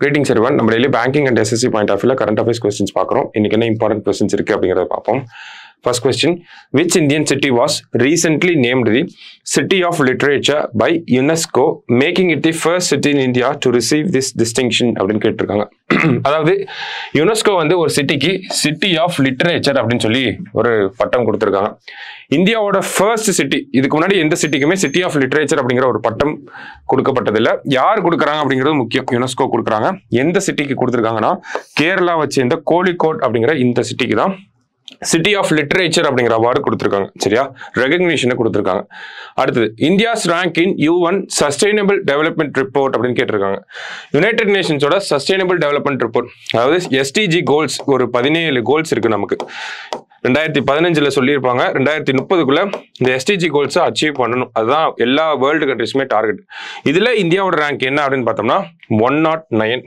Greetings everyone. நம்ம daily banking and SSC point of view current affairs questions பார்க்குறோம். இன்னைக்கு என்ன important questions இருக்கு அப்படிங்கறத பார்ப்போம். First question, which Indian city was recently named the City of Literature by UNESCO, making it the first city in India to receive this distinction அப்படின்னு கேட்டிருக்காங்க. அதாவது UNESCO வந்து ஒரு சிட்டிக்கு சிட்டி ஆஃப் லிட்டரேச்சர் அப்படின்னு சொல்லி ஒரு பட்டம் கொடுத்துருக்காங்க. இந்தியாவோட ஃபர்ஸ்ட் சிட்டி, இதுக்கு முன்னாடி எந்த சிட்டிக்குமே சிட்டி ஆஃப் லிட்டரேச்சர் அப்படிங்கிற ஒரு பட்டம் கொடுக்கப்பட்டதில்லை. யார் கொடுக்குறாங்க அப்படிங்கிறது முக்கியம். யுனெஸ்கோ கொடுக்குறாங்க. எந்த சிட்டிக்கு கொடுத்துருக்காங்கன்னா கேரளா வச்சு இந்த கோழிக்கோட் அப்படிங்கிற இந்த சிட்டிக்கு தான் சிட்டி ஆஃப் லிட்டரேச்சர் அப்படிங்கிற அவார்டு கொடுத்துருக்காங்க. சரியா, ரெகக்னிஷனை கொடுத்துருக்காங்க. அடுத்தது இந்தியாஸ் ரேங்க் இன் UN சஸ்டைனபிள் டெவலப்மெண்ட் ரிப்போர்ட் அப்படின்னு கேட்டிருக்காங்க. யுனைடெட் நேஷன்ஸோட சஸ்டைனபிள் டெவலப்மெண்ட் ரிப்போர்ட், அதாவது SDG கோல்ஸ், ஒரு 17 கோல்ஸ் இருக்கு நமக்கு. 2015 சொல்லியிருப்பாங்க 2030க்குள்ள இந்த SDG கோல்ஸை அச்சீவ் பண்ணணும். அதுதான் எல்லா வேர்ல்டு கண்ட்ரிஸுமே டார்கெட். இதுல இந்தியாவோட ரேங்க் என்ன அப்படின்னு பார்த்தோம்னா 109.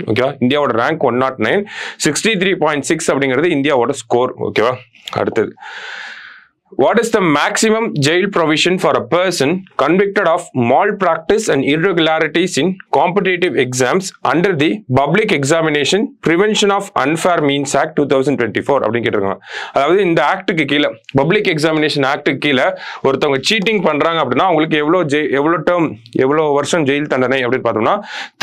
ஓகேவா, இந்தியாவோட ரேங்க் 109, 63.6 அப்படிங்கிறது இந்தியாவோட ஸ்கோர். ஓகேவா, அடுத்தது what is the maximum jail provision for a person convicted of malpractice and irregularities in competitive exams under the Public Examination Prevention of Unfair Means Act 2024 அப்படின்னு கேட்டிருக்காங்க. அதாவது இந்த ஆக்டுக்கு கீழே, பப்ளிக் எக்ஸாமினேஷன் ஆக்டுக்கு கீழே ஒருத்தவங்க சீட்டிங் பண்றாங்க அப்படின்னா அவங்களுக்கு எவ்வளோ வருஷம் ஜெயில் தண்டனை அப்படின்னு பார்த்தோம்னா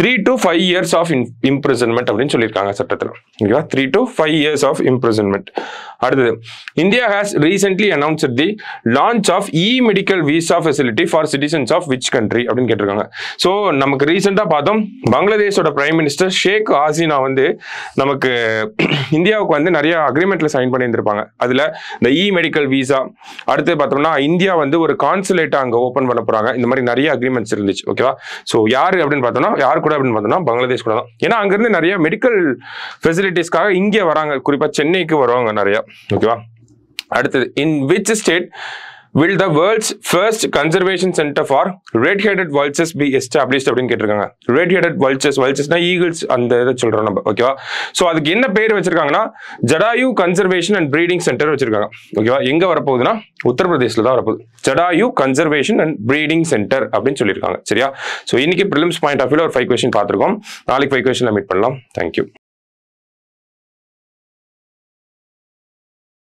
3 to 5 years of imprisonment அப்படின்னு சொல்லியிருக்காங்க சட்டத்தில். ஓகேவா, 3 to 5 years of imprisonment. அடுத்தது India has recently announced the launch of e-medical visa facility for citizens of which country அப்படின்னு கேட்டிருக்காங்க. ஸோ நமக்கு ரீசெண்டாக பார்த்தோம், பங்களாதேஷோட பிரைம் மினிஸ்டர் ஷேக் ஹசீனா வந்து நமக்கு இந்தியாவுக்கு வந்து நிறைய அக்ரிமெண்ட்ல சைன் பண்ணியிருந்திருப்பாங்க. அதுல இந்த இ-மெடிக்கல் விசா, அடுத்து பார்த்தோம்னா இந்தியா வந்து ஒரு கான்சுலேட்டை அங்கே ஓப்பன் பண்ண போறாங்க. இந்த மாதிரி நிறைய அக்ரிமெண்ட்ஸ் இருந்துச்சு. ஓகேவா, ஸோ யாரு அப்படின்னு பார்த்தோம்னா, யார் கூட அப்படின்னு பார்த்தோம்னா பங்களாதேஷ் கூட தான். ஏன்னா அங்கிருந்து நிறைய மெடிக்கல் ஃபெசிலிட்டிஸ்க்காக இங்கே வராங்க, குறிப்பாக சென்னைக்கு வருவாங்க நிறைய. ஓகேவா, அடுத்தது in which state will the world's first conservation center for red-headed vultures be established அப்படின்னு கேட்டிருக்காங்க. red-headed vulturesனா ஈகிள்ஸ், அந்த இதை சொல்றோம் நம்ம. ஓகேவா, ஸோ அதுக்கு என்ன பேர் வச்சிருக்காங்கன்னா Jatayu conservation and breeding centre வச்சிருக்காங்க. ஓகேவா, எங்க வரப்போகுதுன்னா உத்தரப்பிரதேசில் தான் வரப்போகுது. Jatayu conservation and breeding centre அப்படின்னு சொல்லியிருக்காங்க. சரியா, ஸோ இன்னைக்கு ப்ரிலிம்ஸ் பாயிண்ட் ஆஃப் வியூல ஒரு 5 கொஸ்டின் பார்த்துருக்கோம். நாளைக்கு 5 கொஸ்டின்ல மீட் பண்ணலாம். தேங்க்யூ.